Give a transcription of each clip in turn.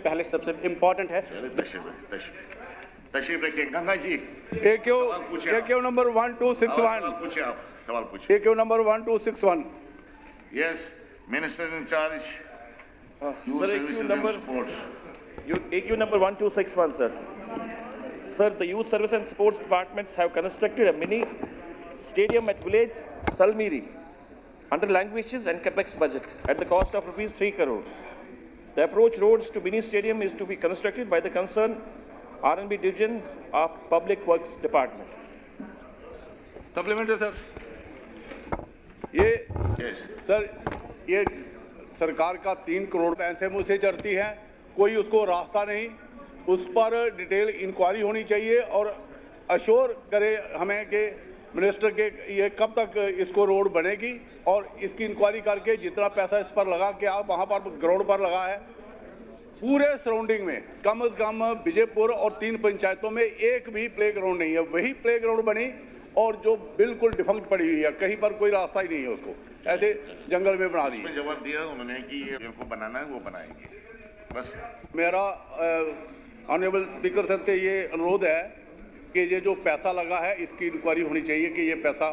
पहले सबसे इम्पोर्टेंट है। तशरीफ रखिए गंगा जी। AQ number 1261। पूछिए आप सवाल पूछिए। AQ number 1261। Yes, Minister in charge. Youth Services and Sports. AQ number 1261, sir. Sir, the Youth Service and Sports departments have constructed a mini stadium at village Salmiri under languages and capex budget at the cost of rupees 3 crore. The approach roads to mini stadium is to be constructed by the concerned R&B division of Public Works Department. Supplementary sir, ये सरकार का 3 करोड़ पैसे मुँह से चढ़ती है, कोई उसको रास्ता नहीं, उस पर डिटेल इंक्वायरी होनी चाहिए और अश्योर करे हमें कि मिनिस्टर के ये कब तक इसको रोड बनेगी और इसकी इंक्वायरी करके जितना पैसा इस पर लगा, क्या वहाँ पर ग्राउंड पर लगा है। पूरे सराउंडिंग में कम से कम विजयपुर और 3 पंचायतों में एक भी प्ले ग्राउंड नहीं है, वही प्ले ग्राउंड बनी और जो बिल्कुल डिफंक्ट पड़ी हुई है, कहीं पर कोई रास्ता ही नहीं है, उसको ऐसे जंगल में बना दिया। जवाब दिया उन्होंने कि जिनको बनाना है वो बनाएंगे। बस मेरा ऑनरेबल स्पीकर सर से ये अनुरोध है कि ये जो पैसा लगा है इसकी इंक्वायरी होनी चाहिए कि ये पैसा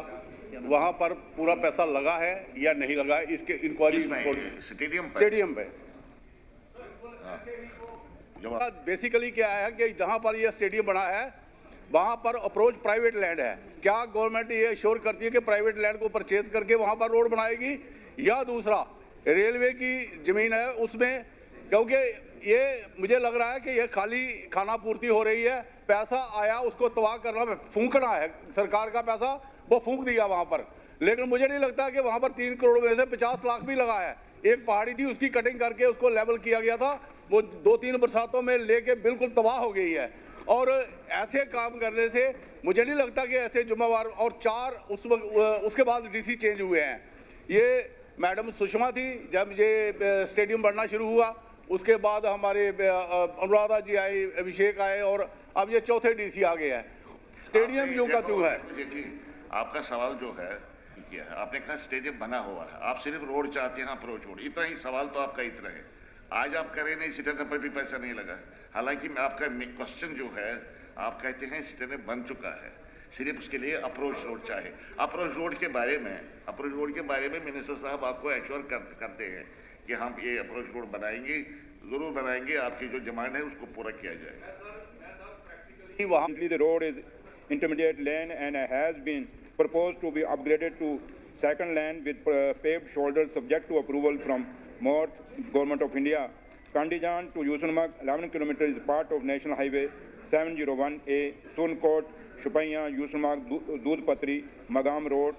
वहाँ पर पूरा पैसा लगा है या नहीं लगा है, इसके इंक्वायरी स्टेडियम पे। बेसिकली क्या है कि जहाँ पर ये स्टेडियम बना है वहाँ पर अप्रोच प्राइवेट लैंड है। क्या गवर्नमेंट ये अश्योर करती है कि प्राइवेट लैंड को परचेज करके वहाँ पर रोड बनाएगी, या दूसरा रेलवे की ज़मीन है उसमें, क्योंकि ये मुझे लग रहा है कि ये खाली खाना पूर्ति हो रही है, पैसा आया उसको तबाह करना, फूंकना है, सरकार का पैसा वो फूंक दिया वहाँ पर। लेकिन मुझे नहीं लगता कि वहाँ पर 3 करोड़ में से 50 लाख भी लगा है। एक पहाड़ी थी उसकी कटिंग करके उसको लेवल किया गया था, वो 2-3 बरसातों में लेके बिल्कुल तबाह हो गई है। और ऐसे काम करने से मुझे नहीं लगता कि ऐसे जुम्मेवार, और 4 उसके बाद डीसी चेंज हुए हैं। ये मैडम सुषमा थी जब ये स्टेडियम बनना शुरू हुआ, उसके बाद हमारे अनुराधा जी आए, अभिषेक आए और अब ये चौथे डीसी आ गए हैं। स्टेडियम जो का तू है। आपका सवाल जो है क्या है, आपने कहा स्टेडियम बना हुआ है, आप सिर्फ रोड चाहते हैं, अप्रोच रोड, इतना ही सवाल तो आपका इतना है। आज आप करें नहीं स्टेडियम पर भी पैसा नहीं लगा, हालांकि आपका क्वेश्चन जो है आप कहते हैं स्टेडियम बन चुका है, सिर्फ उसके लिए अप्रोच रोड चाहे। अप्रोच रोड के बारे में मिनिस्टर साहब आपको एश्योर करते हैं कि हम ये अप्रोच रोड बनाएंगे, जरूर बनाएंगे, आपकी जो डिमांड है उसको पूरा किया जाएगा। The road is intermediate lane and has been proposed to be upgraded to second lane with paved shoulders subject to approval from North Government of India. Kandijan to Yusunmarg 11 km is part of National Highway 701A, Sunkot, Shupaiya, Yusunmarg, Dudhpatri, Magam Road,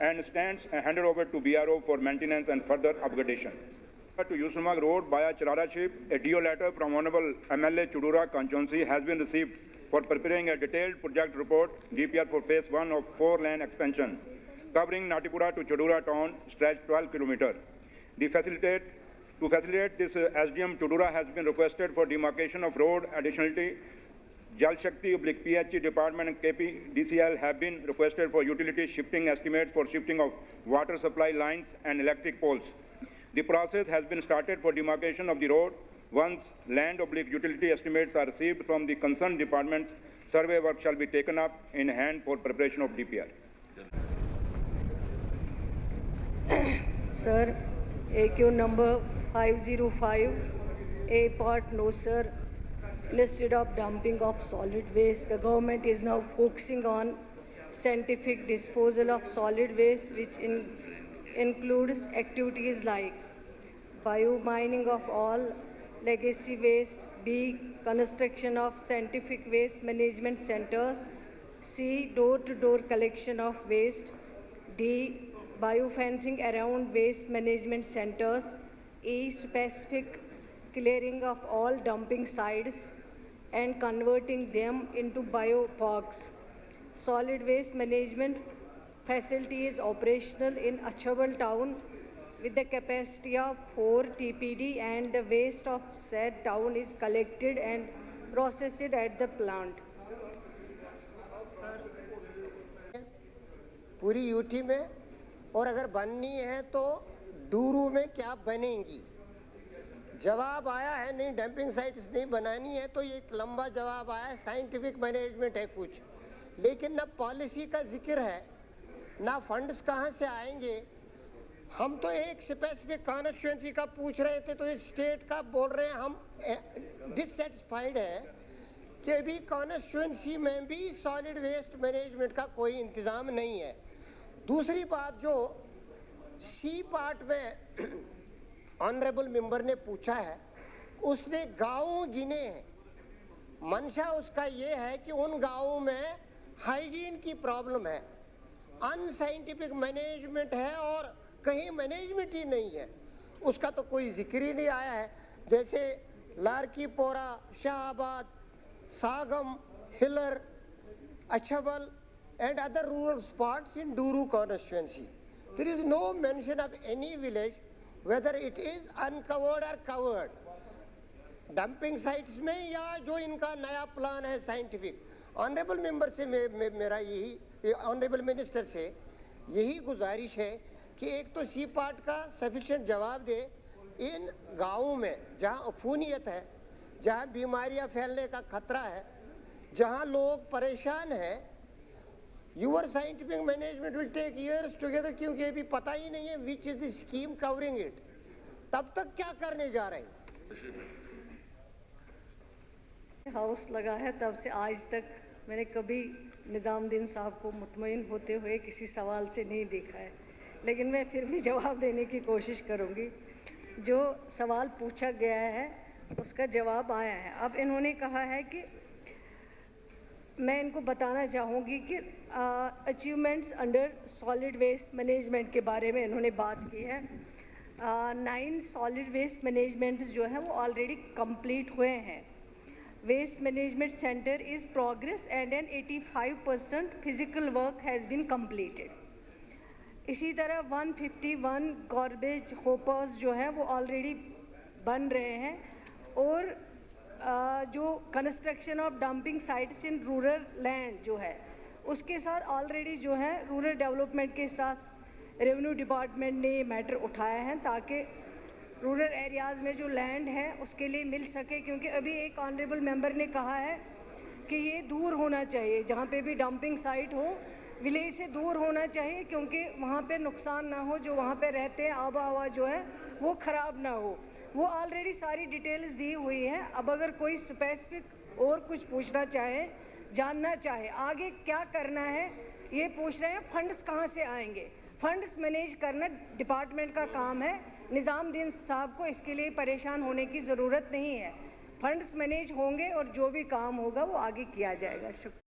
and stands handed over to BRO for maintenance and further upgradation. To Yusunmarg Road via Chararaship, a DO letter from Honorable MLA Chudura Kanchonsi has been received for preparing a detailed project report, DPR for phase 1 of 4-lane expansion, covering Natipura to Chudura town, stretch 12 km. To facilitate this, SDM Chudura has been requested for demarcation of road. Additionally, Jal Shakti PHE Department and KPDCL have been requested for utility shifting estimates for shifting of water supply lines and electric poles. The process has been started for demarcation of the road. Once land/utility estimates are received from the concerned departments, survey work shall be taken up in hand for preparation of DPR. Sir, AQ number 505, A part no sir. Instead of dumping of solid waste, the government is now focusing on scientific disposal of solid waste, which includes activities like bio-mining of all legacy waste, B, construction of scientific waste management centers, C, door-to-door collection of waste, D, biofencing around waste management centers, E, specific clearing of all dumping sites and converting them into bioparks. Solid waste management facility is operational in Achabal town with the capacity of 4 TPD, and the waste of said town is collected and processed at the plant. पूरी UT में, और अगर बननी है तो डूरू में क्या बनेंगी। जवाब आया है नहीं डंपिंग साइट्स नहीं बनानी है, तो ये एक लंबा जवाब आया है, साइंटिफिक मैनेजमेंट है कुछ, लेकिन ना पॉलिसी का जिक्र है ना फंड्स कहाँ से आएंगे। हम तो एक स्पेसिफिक कॉन्स्टिट्यूंसी का पूछ रहे थे, तो इस स्टेट का बोल रहे हैं। हम डिससेटिस्फाइड है कि अभी कॉन्स्टिट्यूंसी में भी सॉलिड वेस्ट मैनेजमेंट का कोई इंतज़ाम नहीं है। दूसरी बात जो सी पार्ट में ऑनरेबल मेंबर ने पूछा है, उसने गाँव गिने हैं। मंशा उसका ये है कि उन गाँवों में हाइजीन की प्रॉब्लम है, अनसाइंटिफिक मैनेजमेंट है और कहीं मैनेजमेंट ही नहीं है, उसका तो कोई जिक्र ही नहीं आया है। जैसे Larkipora, Shahabad, Sagam, Hiller, Achabal and other rural spots in Duru constituency. There is no mention of any village, whether it is uncovered or covered. Dumping sites में या जो इनका नया प्लान है साइंटिफिक, ऑनरेबल मेंबर से मेरा यही, ऑनरेबल मिनिस्टर से यही गुजारिश है कि एक तो सी पार्ट का सफिशिएंट जवाब दे। इन गाँवों में जहाँ अफूनियत है, जहाँ बीमारियाँ फैलने का खतरा है, जहाँ लोग परेशान हैं, your scientific management will take years together, क्योंकि अभी पता ही नहीं है which is the scheme covering it। तब तक क्या करने जा रहे हैं? हाउस लगा है तब से आज तक मैंने कभी निज़ामुद्दीन साहब को मुतमईन होते हुए किसी सवाल से नहीं देखा है, लेकिन मैं फिर भी जवाब देने की कोशिश करूंगी। जो सवाल पूछा गया है उसका जवाब आया है। अब इन्होंने कहा है कि मैं इनको बताना चाहूँगी कि achievements under solid waste management के बारे में इन्होंने बात की है। 9 सॉलिड वेस्ट मैनेजमेंट जो है वो ऑलरेडी कंप्लीट हुए हैं। Waste management centre is progress and an 85% physical work has been completed. इसी तरह 151 गार्बेज होपर्स जो हैं वो ऑलरेडी बन रहे हैं, और जो construction of dumping sites in rural land जो है उसके साथ ऑलरेडी जो है रूरल डेवलपमेंट के साथ रेवेन्यू डिपार्टमेंट ने ये मैटर उठाया है ताकि रूरल एरियाज़ में जो लैंड है उसके लिए मिल सके। क्योंकि अभी एक ऑनरेबल मेंबर ने कहा है कि ये दूर होना चाहिए, जहाँ पे भी डंपिंग साइट हो विलेज से दूर होना चाहिए, क्योंकि वहाँ पे नुकसान ना हो, जो वहाँ पे रहते हैं आबो हवा जो है वो ख़राब ना हो। वो ऑलरेडी सारी डिटेल्स दी हुई है। अब अगर कोई स्पेसिफिक और कुछ पूछना चाहे, जानना चाहे आगे क्या करना है, ये पूछ रहे हैं फंड्स कहाँ से आएंगे। फंड्स मैनेज करना डिपार्टमेंट का काम है। निज़ामुद्दीन साहब को इसके लिए परेशान होने की ज़रूरत नहीं है। फंड्स मैनेज होंगे और जो भी काम होगा वो आगे किया जाएगा। शुक्रिया।